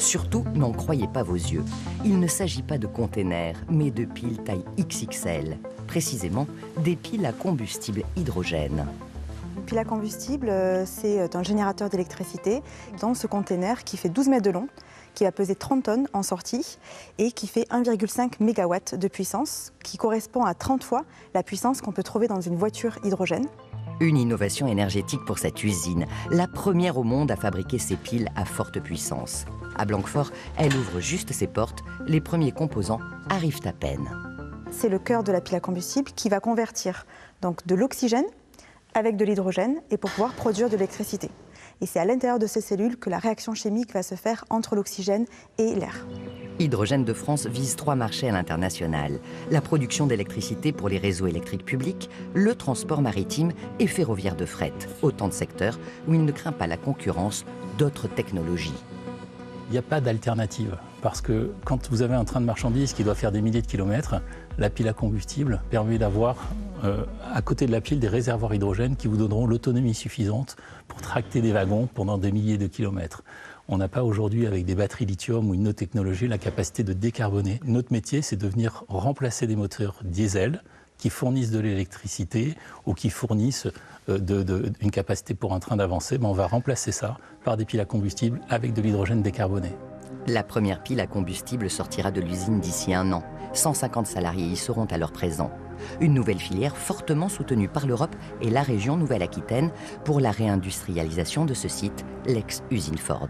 Surtout, n'en croyez pas vos yeux. Il ne s'agit pas de containers, mais de piles taille XXL. Précisément, des piles à combustible hydrogène. Une pile à combustible, c'est un générateur d'électricité dans ce container qui fait 12 mètres de long, qui va peser 30 tonnes en sortie et qui fait 1,5 MW de puissance, qui correspond à 30 fois la puissance qu'on peut trouver dans une voiture hydrogène. Une innovation énergétique pour cette usine, la première au monde à fabriquer ces piles à forte puissance. À Blanquefort, elle ouvre juste ses portes, les premiers composants arrivent à peine. C'est le cœur de la pile à combustible qui va convertir donc de l'oxygène avec de l'hydrogène et pour pouvoir produire de l'électricité. Et c'est à l'intérieur de ces cellules que la réaction chimique va se faire entre l'oxygène et l'air. Hydrogène de France vise 3 marchés à l'international. La production d'électricité pour les réseaux électriques publics, le transport maritime et ferroviaire de fret. Autant de secteurs où il ne craint pas la concurrence d'autres technologies. Il n'y a pas d'alternative, parce que quand vous avez un train de marchandises qui doit faire des milliers de kilomètres, la pile à combustible permet d'avoir à côté de la pile des réservoirs hydrogène qui vous donneront l'autonomie suffisante pour tracter des wagons pendant des milliers de kilomètres. On n'a pas aujourd'hui, avec des batteries lithium ou une autre technologie, la capacité de décarboner. Notre métier, c'est de venir remplacer des moteurs diesel qui fournissent de l'électricité ou qui fournissent une capacité pour un train d'avancer. On va remplacer ça par des piles à combustible avec de l'hydrogène décarboné. La première pile à combustible sortira de l'usine d'ici 1 an. 150 salariés y seront alors présents. Une nouvelle filière fortement soutenue par l'Europe et la région Nouvelle-Aquitaine pour la réindustrialisation de ce site, l'ex-usine Ford.